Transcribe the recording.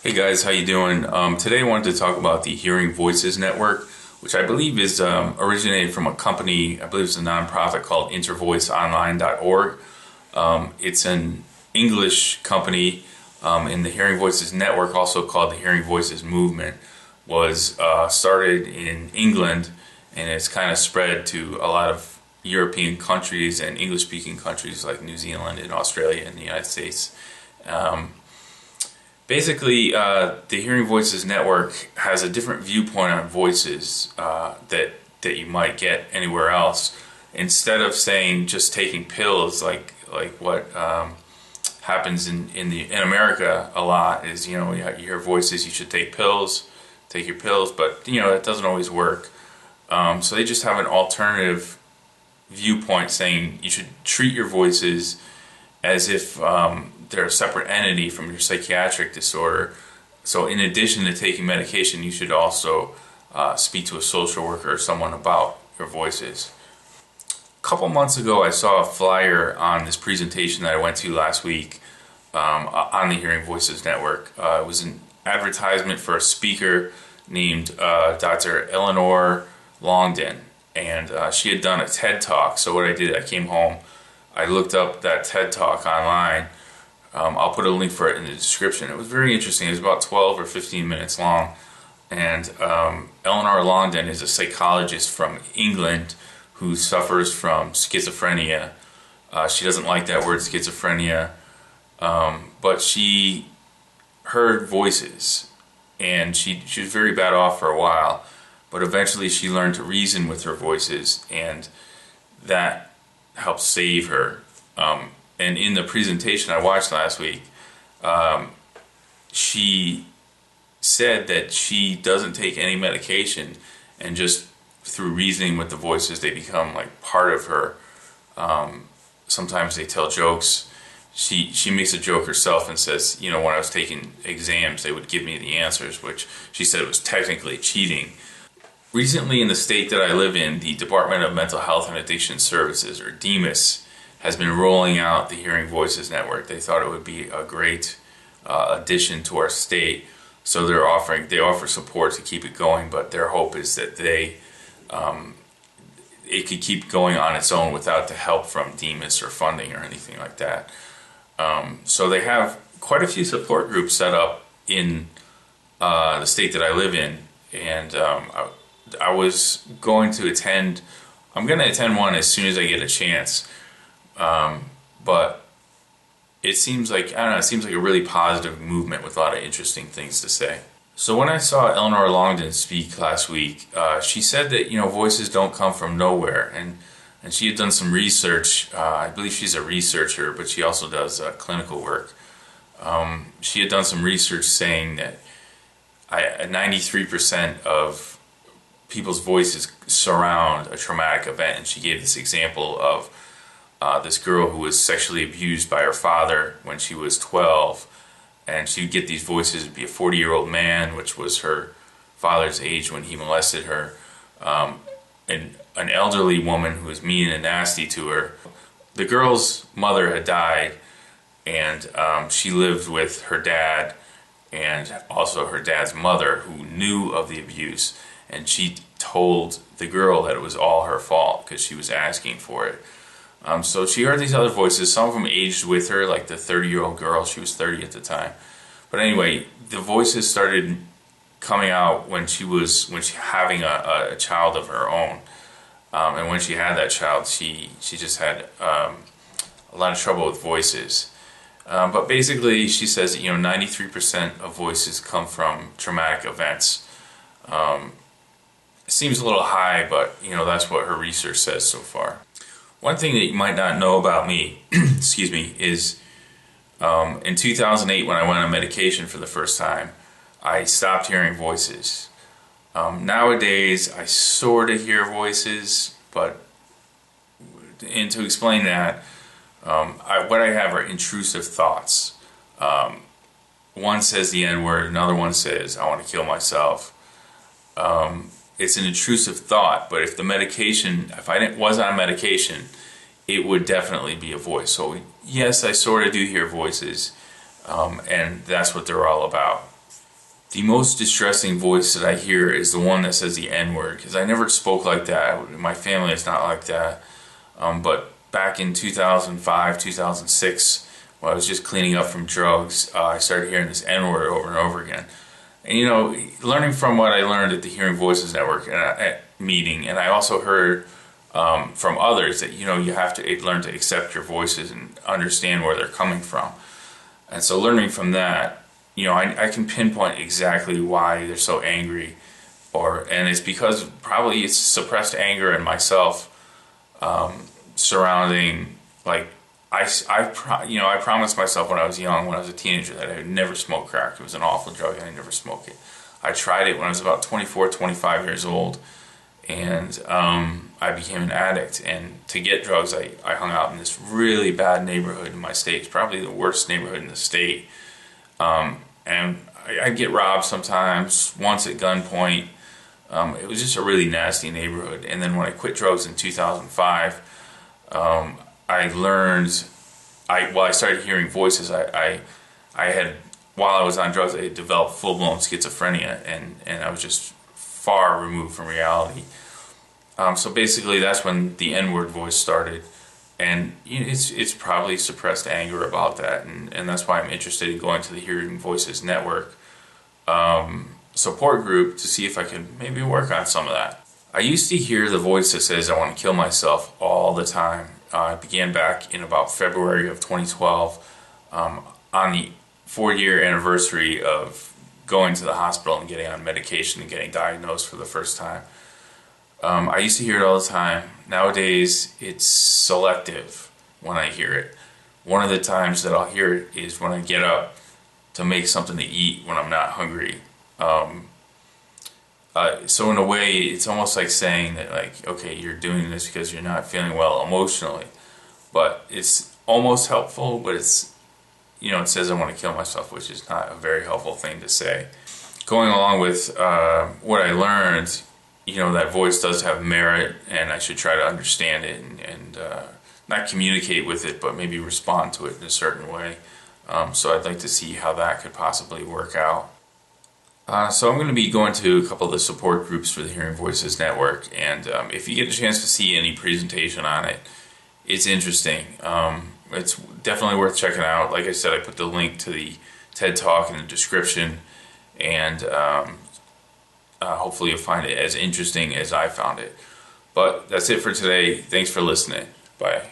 Hey guys, how you doing? Today I wanted to talk about the Hearing Voices Network, which I believe is originated from a company, I believe it's a nonprofit called intervoiceonline.org. It's an English company, and the Hearing Voices Network, also called the Hearing Voices Movement, was started in England, and it's kind of spread to a lot of European countries and English-speaking countries like New Zealand and Australia and the United States. Basically, the Hearing Voices Network has a different viewpoint on voices that you might get anywhere else. Instead of saying just taking pills, like what happens in America a lot is, you hear voices, you should take pills, take your pills, but it doesn't always work. So they just have an alternative viewpoint saying you should treat your voices as if they're a separate entity from your psychiatric disorder. So in addition to taking medication, you should also speak to a social worker or someone about your voices. A couple months ago, I saw a flyer on this presentation that I went to last week on the Hearing Voices Network. It was an advertisement for a speaker named Dr. Eleanor Longden, and she had done a TED Talk. So what I did, I came home, I looked up that TED Talk online. I'll put a link for it in the description. It was very interesting. It was about 12 or 15 minutes long. And Eleanor Longden is a psychologist from England who suffers from schizophrenia. She doesn't like that word, schizophrenia. But she heard voices. And she was very bad off for a while. But eventually she learned to reason with her voices. And that helped save her. And in the presentation I watched last week, she said that she doesn't take any medication, and just through reasoning with the voices, they become like part of her. Sometimes they tell jokes. She makes a joke herself and says, when I was taking exams, they would give me the answers, which she said was technically cheating. Recently, in the state that I live in, the Department of Mental Health and Addiction Services, or DMHAS, has been rolling out the Hearing Voices Network. They thought it would be a great addition to our state, so they offer support to keep it going. But their hope is that it could keep going on its own without the help from DMHAS or funding or anything like that. So they have quite a few support groups set up in the state that I live in, and I was going to attend. I'm going to attend one as soon as I get a chance. But it seems like, I don't know, it seems like a really positive movement with a lot of interesting things to say. So when I saw Eleanor Longden speak last week, she said that, voices don't come from nowhere. And she had done some research. I believe she's a researcher, but she also does clinical work. She had done some research saying that 93% of people's voices surround a traumatic event. And she gave this example of this girl who was sexually abused by her father when she was 12, and she would get these voices. It'd be a 40-year-old man, which was her father's age when he molested her, and an elderly woman who was mean and nasty to her. The girl's mother had died, and she lived with her dad and also her dad's mother, who knew of the abuse, and she told the girl that it was all her fault because she was asking for it. So she heard these other voices, some of them aged with her, like the 30-year-old girl. She was 30 at the time. But anyway, the voices started coming out when she having a child of her own. And when she had that child, she just had a lot of trouble with voices. But basically, she says that 93% of voices come from traumatic events. It seems a little high, but that's what her research says so far. One thing that you might not know about me, excuse me, is in 2008 when I went on medication for the first time, I stopped hearing voices. Nowadays, I sort of hear voices, and to explain that, what I have are intrusive thoughts. One says the N-word, another one says, I want to kill myself. It's an intrusive thought, but if I was on medication, it would definitely be a voice. So yes, I sort of do hear voices, and that's what they're all about. The most distressing voice that I hear is the one that says the N-word, because I never spoke like that. My family is not like that. But back in 2005, 2006, when I was just cleaning up from drugs, I started hearing this N-word over and over again. And learning from what I learned at the Hearing Voices Network meeting, and I also heard from others that you have to learn to accept your voices and understand where they're coming from. And so learning from that, I can pinpoint exactly why they're so angry, and it's because probably it's suppressed anger in myself surrounding, like, I promised myself when I was young, when I was a teenager, that I would never smoke crack. It was an awful drug and I never smoked it. I tried it when I was about 24, 25 years old, and I became an addict. And to get drugs, I hung out in this really bad neighborhood in my state. It's probably the worst neighborhood in the state. And I'd get robbed sometimes, once at gunpoint. It was just a really nasty neighborhood. And then when I quit drugs in 2005, I learned, I started hearing voices. I had, while I was on drugs, I had developed full-blown schizophrenia, and I was just far removed from reality. So basically that's when the N-word voice started. And it's probably suppressed anger about that, and that's why I'm interested in going to the Hearing Voices Network support group to see if I can maybe work on some of that. I used to hear the voice that says I want to kill myself all the time. I began back in about February of 2012 on the 4-year anniversary of going to the hospital and getting on medication and getting diagnosed for the first time. I used to hear it all the time. Nowadays, it's selective when I hear it. One of the times that I'll hear it is when I get up to make something to eat when I'm not hungry. So in a way, it's almost like saying that, like, okay, you're doing this because you're not feeling well emotionally. But it's almost helpful, but it's, it says I want to kill myself, which is not a very helpful thing to say. Going along with what I learned, that voice does have merit, and I should try to understand it and not communicate with it, but maybe respond to it in a certain way. So I'd like to see how that could possibly work out. So I'm going to be going to a couple of the support groups for the Hearing Voices Network, and if you get a chance to see any presentation on it, it's interesting. It's definitely worth checking out. Like I said, I put the link to the TED Talk in the description, and hopefully you'll find it as interesting as I found it. But that's it for today. Thanks for listening. Bye.